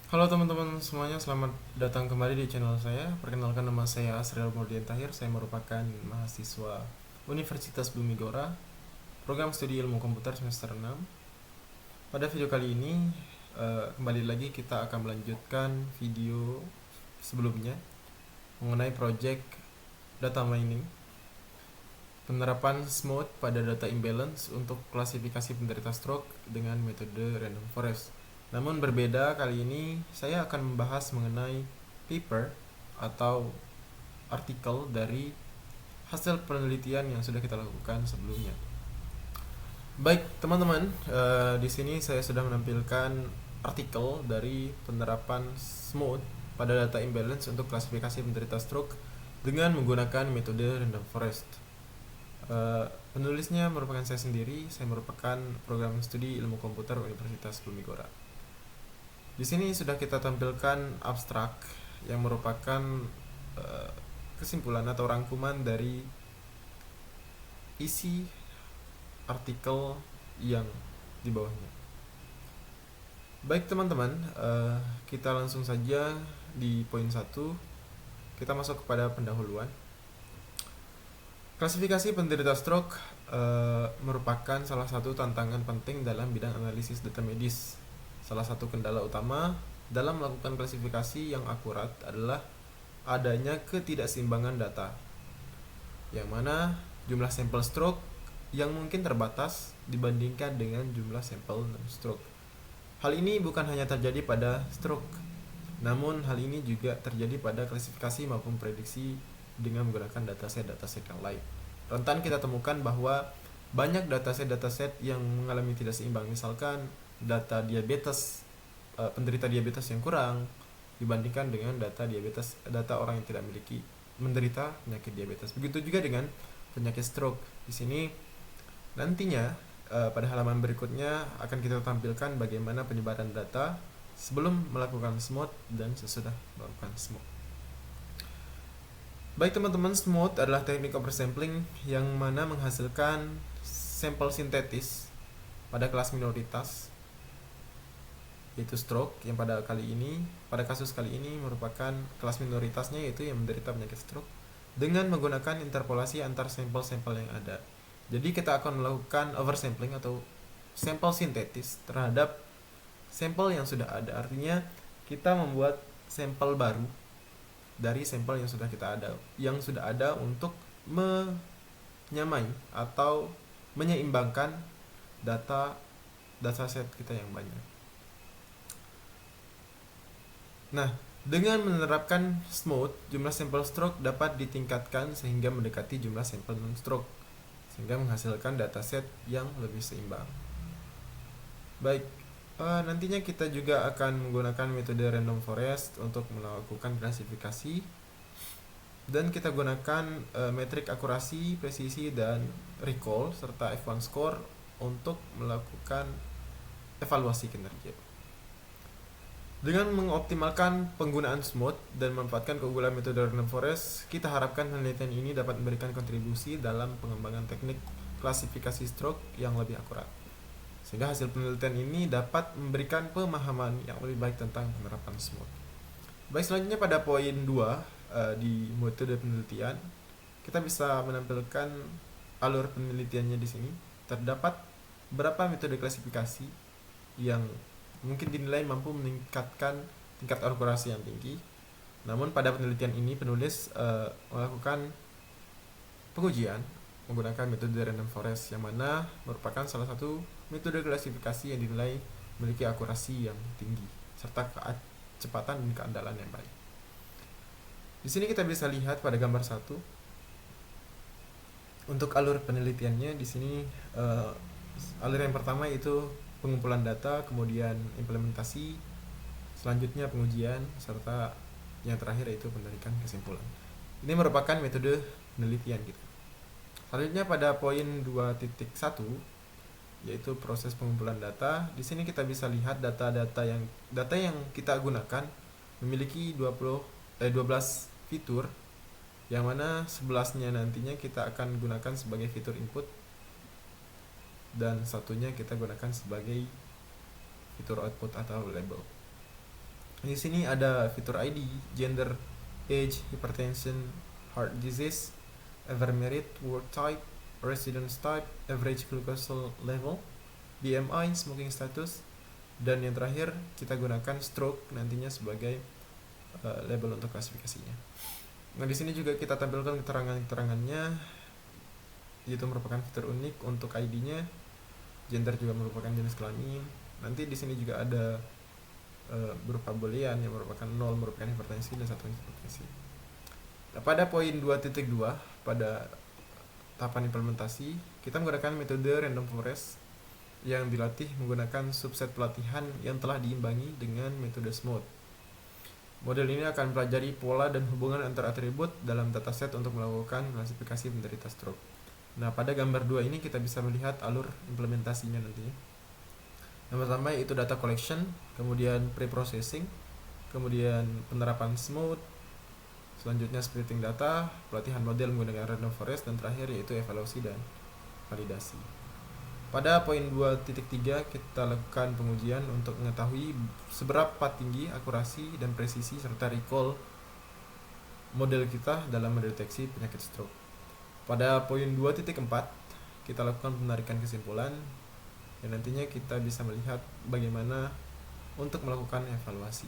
Halo teman-teman semuanya, selamat datang kembali di channel saya. Perkenalkan, nama saya Asriel Murdian Tahir. Saya merupakan mahasiswa Universitas Bumi Gora, program studi ilmu komputer semester 6. Pada video kali ini, kembali lagi kita akan melanjutkan video sebelumnya mengenai project data mining, penerapan smooth pada data imbalance untuk klasifikasi penderita stroke dengan metode random forest. Namun berbeda, kali ini saya akan membahas mengenai paper atau artikel dari hasil penelitian yang sudah kita lakukan sebelumnya. Baik, teman-teman, di sini saya sudah menampilkan artikel dari penerapan smooth pada data imbalance untuk klasifikasi penderita stroke dengan menggunakan metode random forest. Penulisnya merupakan saya sendiri. Saya merupakan program studi ilmu komputer Universitas Bumi Gora. Di sini sudah kita tampilkan abstrak yang merupakan kesimpulan atau rangkuman dari isi artikel yang di bawahnya. Baik teman-teman, kita langsung saja di poin 1. Kita masuk kepada pendahuluan. Klasifikasi penderita stroke merupakan salah satu tantangan penting dalam bidang analisis data medis. Salah satu kendala utama dalam melakukan klasifikasi yang akurat adalah adanya ketidakseimbangan data, yang mana jumlah sampel stroke yang mungkin terbatas dibandingkan dengan jumlah sampel non-stroke. Hal ini bukan hanya terjadi pada stroke, namun hal ini juga terjadi pada klasifikasi maupun prediksi dengan menggunakan dataset yang lain. Rentan kita temukan bahwa banyak dataset yang mengalami tidak seimbang, misalkan data diabetes, penderita diabetes yang kurang dibandingkan dengan data orang yang tidak menderita penyakit diabetes. Begitu juga dengan penyakit stroke. Di sini nantinya pada halaman berikutnya akan kita tampilkan bagaimana penyebaran data sebelum melakukan smooth dan sesudah melakukan smooth. Baik teman-teman, smooth adalah teknik oversampling yang mana menghasilkan sampel sintetis pada kelas minoritas, yaitu stroke, yang pada kasus kali ini merupakan kelas minoritasnya, yaitu yang menderita penyakit stroke, dengan menggunakan interpolasi antar sampel-sampel yang ada. Jadi kita akan melakukan oversampling atau sampel sintetis terhadap sampel yang sudah ada. Artinya kita membuat sampel baru dari sampel yang sudah ada untuk menyamai atau menyeimbangkan dataset kita yang banyak. Nah, dengan menerapkan smooth, jumlah sampel stroke dapat ditingkatkan sehingga mendekati jumlah sampel non-stroke, sehingga menghasilkan dataset yang lebih seimbang. Baik, nantinya kita juga akan menggunakan metode random forest untuk melakukan klasifikasi, dan kita gunakan metrik akurasi, presisi, dan recall serta F1 score untuk melakukan evaluasi kinerja. Dengan mengoptimalkan penggunaan smooth dan memanfaatkan keunggulan metode random forest, kita harapkan penelitian ini dapat memberikan kontribusi dalam pengembangan teknik klasifikasi stroke yang lebih akurat, sehingga hasil penelitian ini dapat memberikan pemahaman yang lebih baik tentang penerapan smooth. Baik, selanjutnya pada poin 2 di metode penelitian, kita bisa menampilkan alur penelitiannya di sini. Terdapat beberapa metode klasifikasi yang mungkin dinilai mampu meningkatkan tingkat akurasi yang tinggi. Namun pada penelitian ini penulis melakukan pengujian menggunakan metode random forest, yang mana merupakan salah satu metode klasifikasi yang dinilai memiliki akurasi yang tinggi serta kecepatan dan keandalan yang baik. Di sini kita bisa lihat pada gambar 1 untuk alur penelitiannya. Di sini alur yang pertama yaitu pengumpulan data, kemudian implementasi, selanjutnya pengujian, serta yang terakhir yaitu penarikan kesimpulan. Ini merupakan metode penelitian gitu. Selanjutnya pada poin 2.1 yaitu proses pengumpulan data. Di sini kita bisa lihat data yang kita gunakan memiliki 12 fitur, yang mana 11-nya nantinya kita akan gunakan sebagai fitur input dan satunya kita gunakan sebagai fitur output atau label. Di sini ada fitur ID, gender, age, hypertension, heart disease, ever married, work type, residence type, average glucose level, BMI, smoking status, dan yang terakhir kita gunakan stroke nantinya sebagai label untuk klasifikasinya. Nah, di sini juga kita tampilkan keterangan-keterangannya, yaitu merupakan fitur unik untuk ID-nya. Gender juga merupakan jenis kelamin. Nanti di sini juga ada berupa boolean yang merupakan 0 merupakan hipertensi dan 1 hipertensi. Nah, pada poin 2.2 pada tahapan implementasi, kita menggunakan metode random forest yang dilatih menggunakan subset pelatihan yang telah diimbangi dengan metode smooth. Model ini akan mempelajari pola dan hubungan antar atribut dalam dataset untuk melakukan klasifikasi penderita stroke. Nah, pada gambar 2 ini kita bisa melihat alur implementasinya nantinya. Yang pertama yaitu data collection, kemudian pre-processing, kemudian penerapan smooth, selanjutnya splitting data, pelatihan model menggunakan random forest, dan terakhir yaitu evaluasi dan validasi. Pada poin 2.3 kita lakukan pengujian untuk mengetahui seberapa tinggi akurasi dan presisi serta recall model kita dalam mendeteksi penyakit stroke. Pada poin 2.4 kita lakukan penarikan kesimpulan dan nantinya kita bisa melihat bagaimana untuk melakukan evaluasi.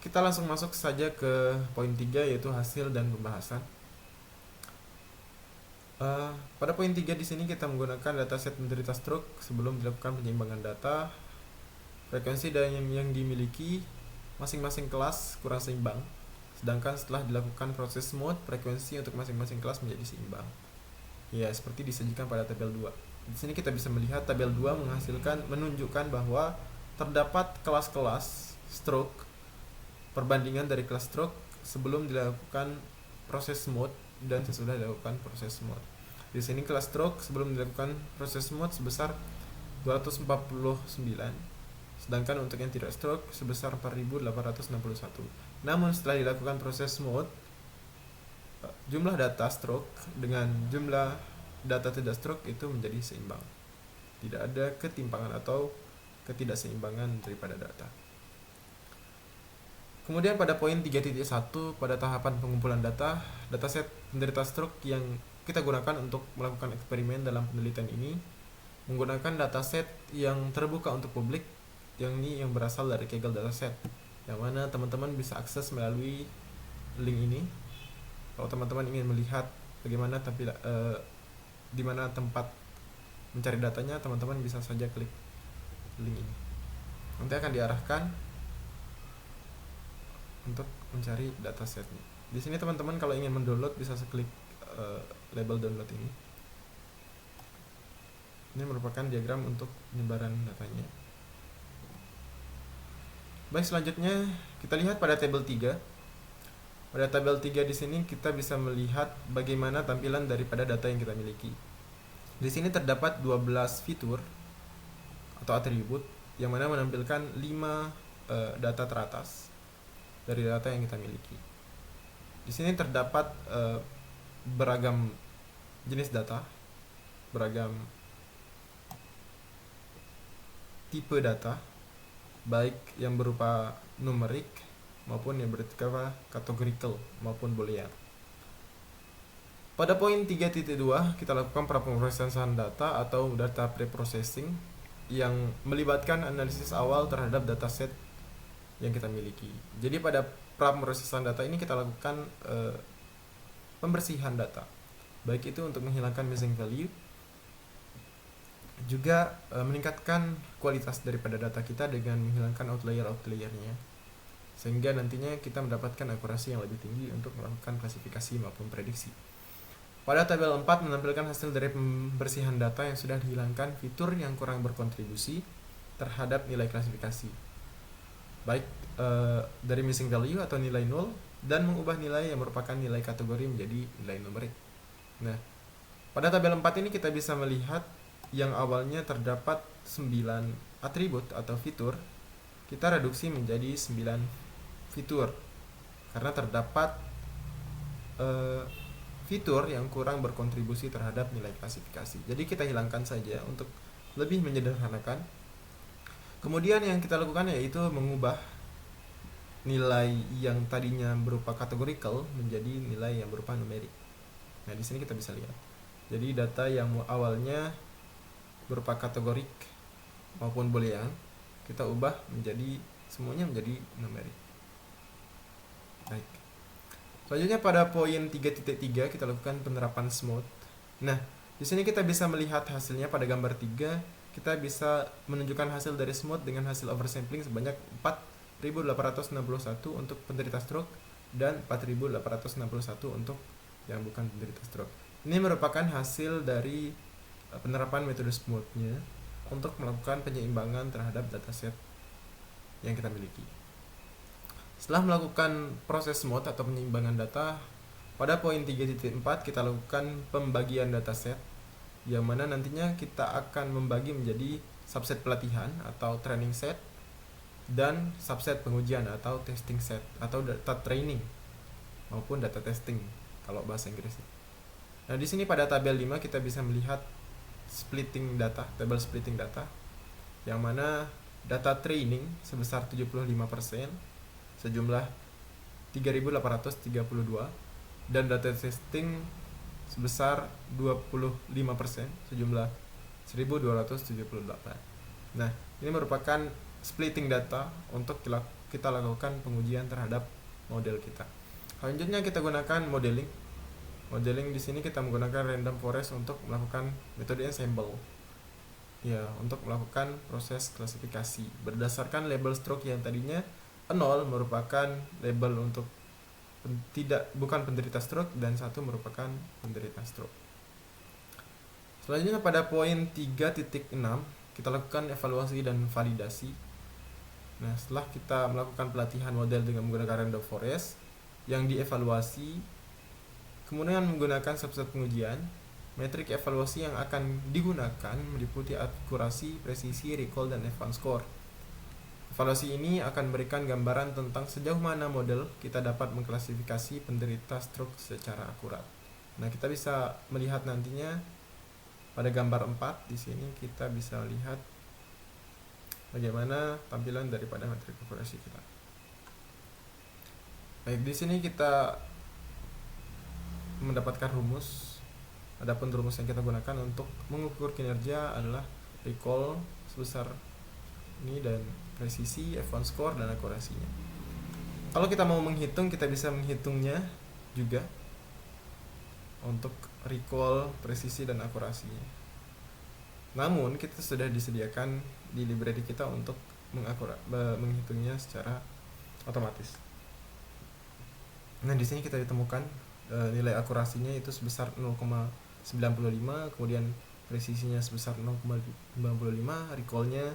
Kita langsung masuk saja ke poin 3 yaitu hasil dan pembahasan. Pada poin 3 di sini kita menggunakan dataset penderita stroke sebelum dilakukan penyeimbangan data. Frekuensi dan yang dimiliki masing-masing kelas kurang seimbang. Sedangkan setelah dilakukan proses smooth, frekuensi untuk masing-masing kelas menjadi seimbang. Ya, seperti disajikan pada tabel 2. Di sini kita bisa melihat tabel 2 menunjukkan bahwa terdapat kelas-kelas stroke, perbandingan dari kelas stroke sebelum dilakukan proses smooth dan sesudah dilakukan proses smooth. Di sini kelas stroke sebelum dilakukan proses smooth sebesar 249, sedangkan untuk yang tidak stroke sebesar 4861. Namun setelah dilakukan proses smooth, jumlah data stroke dengan jumlah data tidak stroke itu menjadi seimbang. Tidak ada ketimpangan atau ketidakseimbangan daripada data. Kemudian pada poin 3.1 pada tahapan pengumpulan dataset penderita stroke yang kita gunakan untuk melakukan eksperimen dalam penelitian ini menggunakan dataset yang terbuka untuk publik, yang berasal dari Kaggle dataset, yang mana teman-teman bisa akses melalui link ini. Kalau teman-teman ingin melihat bagaimana di mana tempat mencari datanya, teman-teman bisa saja klik link ini. Nanti akan diarahkan untuk mencari datasetnya. Di sini teman-teman kalau ingin mendownload bisa klik label download ini. Ini merupakan diagram untuk penyebaran datanya. Baik, selanjutnya kita lihat pada tabel 3. Pada tabel 3 di sini kita bisa melihat bagaimana tampilan daripada data yang kita miliki. Di sini terdapat 12 fitur atau atribut yang mana menampilkan 5 data teratas dari data yang kita miliki. Di sini terdapat beragam jenis data, beragam tipe data, baik yang berupa numerik maupun yang berupa categorical maupun boolean. Pada poin 3.2 kita lakukan praprosessan data atau data preprocessing yang melibatkan analisis awal terhadap dataset yang kita miliki. Jadi pada praprosessan data ini kita lakukan pembersihan data, baik itu untuk menghilangkan missing value, juga meningkatkan kualitas daripada data kita dengan menghilangkan outlier-nya, sehingga nantinya kita mendapatkan akurasi yang lebih tinggi untuk melakukan klasifikasi maupun prediksi. Pada tabel 4 menampilkan hasil dari pembersihan data yang sudah dihilangkan fitur yang kurang berkontribusi terhadap nilai klasifikasi, baik dari missing value atau nilai 0, dan mengubah nilai yang merupakan nilai kategori menjadi nilai numerik. Nah, pada tabel 4 ini kita bisa melihat yang awalnya terdapat 9 atribut atau fitur, kita reduksi menjadi 9 fitur karena terdapat fitur yang kurang berkontribusi terhadap nilai klasifikasi. Jadi kita hilangkan saja untuk lebih menyederhanakan. Kemudian yang kita lakukan yaitu mengubah nilai yang tadinya berupa categorical menjadi nilai yang berupa numerik. Nah, di sini kita bisa lihat. Jadi data yang awalnya berupa kategorik maupun boolean kita ubah menjadi semuanya menjadi numerik. Baik. Selanjutnya pada poin 3.3 kita lakukan penerapan smooth. Nah, di sini kita bisa melihat hasilnya pada gambar 3. Kita bisa menunjukkan hasil dari smooth dengan hasil oversampling sebanyak 4.861 untuk penderita stroke dan 4.861 untuk yang bukan penderita stroke. Ini merupakan hasil dari penerapan metode smooth-nya untuk melakukan penyeimbangan terhadap dataset yang kita miliki. Setelah melakukan proses smooth atau penyeimbangan data, pada poin 3.4 kita lakukan pembagian dataset, yang mana nantinya kita akan membagi menjadi subset pelatihan atau training set dan subset pengujian atau testing set atau data training maupun data testing kalau bahasa Inggris. Nah, di sini pada tabel 5 kita bisa melihat splitting data, tabel splitting data, yang mana data training sebesar 75% sejumlah 3.832 dan data testing sebesar 25% sejumlah 1.278. Nah, ini merupakan splitting data untuk kita lakukan pengujian terhadap model kita. Selanjutnya kita gunakan modeling. Modeling di sini kita menggunakan random forest untuk melakukan metode ensemble. Ya, untuk melakukan proses klasifikasi berdasarkan label stroke yang tadinya 0 merupakan label untuk bukan penderita stroke dan 1 merupakan penderita stroke. Selanjutnya pada poin 3.6 kita lakukan evaluasi dan validasi. Nah, setelah kita melakukan pelatihan model dengan menggunakan random forest yang dievaluasi, kemudian menggunakan subset pengujian, metrik evaluasi yang akan digunakan meliputi akurasi, presisi, recall, dan advance score. Evaluasi ini akan memberikan gambaran tentang sejauh mana model kita dapat mengklasifikasi penderita stroke secara akurat. Nah, kita bisa melihat nantinya pada gambar 4 di sini kita bisa lihat bagaimana tampilan daripada metrik akurasi kita. Baik, di sini kita mendapatkan rumus. Adapun rumus yang kita gunakan untuk mengukur kinerja adalah recall sebesar ini dan presisi, advance score, dan akurasinya. Kalau kita mau menghitung, kita bisa menghitungnya juga untuk recall, presisi, dan akurasinya. Namun kita sudah disediakan di library kita untuk menghitungnya secara otomatis. Nah, di sini kita ditemukan nilai akurasinya itu sebesar 0,95, kemudian presisinya sebesar 0,95, recallnya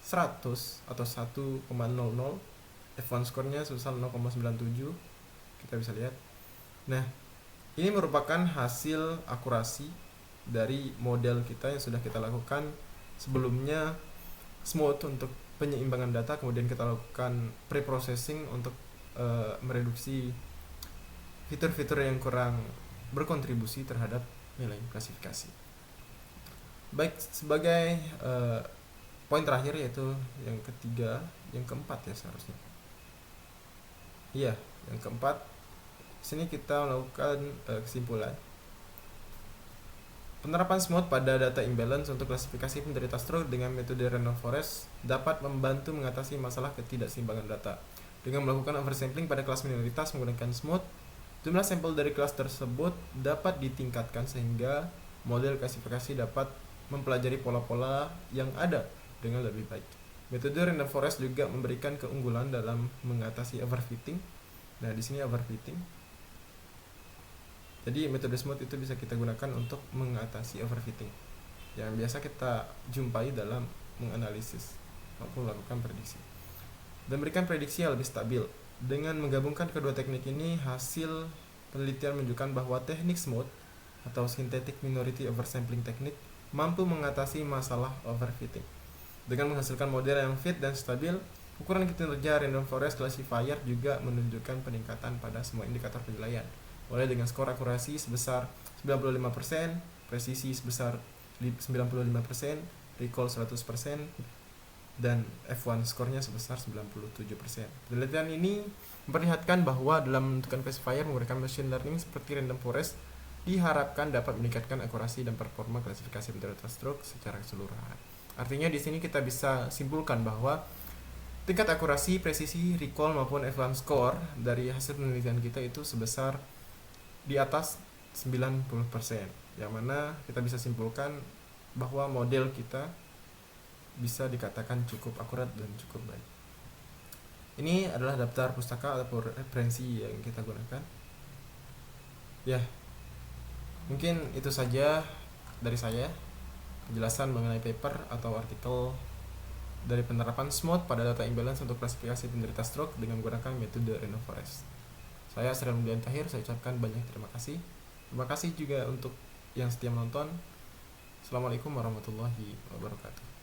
100 atau 1,00, advance score-nya sebesar 0,97. Kita bisa lihat. Nah, ini merupakan hasil akurasi dari model kita yang sudah kita lakukan sebelumnya smooth untuk penyeimbangan data, kemudian kita lakukan pre-processing untuk mereduksi fitur-fitur yang kurang berkontribusi terhadap nilai klasifikasi. Baik, sebagai poin terakhir yaitu yang keempat ya seharusnya. Iya, yang keempat. Sini kita melakukan kesimpulan. Penerapan smooth pada data imbalance untuk klasifikasi penderita stroke dengan metode random forest dapat membantu mengatasi masalah ketidakseimbangan data. Dengan melakukan oversampling pada kelas minoritas menggunakan smooth, jumlah sampel dari kelas tersebut dapat ditingkatkan sehingga model klasifikasi dapat mempelajari pola-pola yang ada dengan lebih baik. Metode random forest juga memberikan keunggulan dalam mengatasi overfitting. Nah, di sini overfitting. Jadi metode smooth itu bisa kita gunakan untuk mengatasi overfitting yang biasa kita jumpai dalam menganalisis maupun melakukan prediksi. Dan memberikan prediksi yang lebih stabil. Dengan menggabungkan kedua teknik ini, hasil penelitian menunjukkan bahwa teknik smooth atau synthetic minority oversampling teknik mampu mengatasi masalah overfitting. Dengan menghasilkan model yang fit dan stabil, ukuran kinerja random forest classifier juga menunjukkan peningkatan pada semua indikator penilaian, mulai dengan skor akurasi sebesar 95%, presisi sebesar 95%, recall 100%, dan F1 skornya sebesar 97%. Penelitian ini memperlihatkan bahwa dalam menentukan classifier menggunakan machine learning seperti random forest diharapkan dapat meningkatkan akurasi dan performa klasifikasi penderita stroke secara keseluruhan. Artinya di sini kita bisa simpulkan bahwa tingkat akurasi, presisi, recall maupun F1 score dari hasil penelitian kita itu sebesar di atas 90%, yang mana kita bisa simpulkan bahwa model kita bisa dikatakan cukup akurat dan cukup baik. Ini adalah daftar pustaka atau referensi yang kita gunakan. Ya, mungkin itu saja dari saya penjelasan mengenai paper atau artikel dari penerapan SMOTE pada data imbalance untuk klasifikasi penderita stroke dengan menggunakan metode random forest. Saya Sri Mudian Tahir, saya ucapkan banyak terima kasih. Terima kasih juga untuk yang setia menonton. Assalamualaikum warahmatullahi wabarakatuh.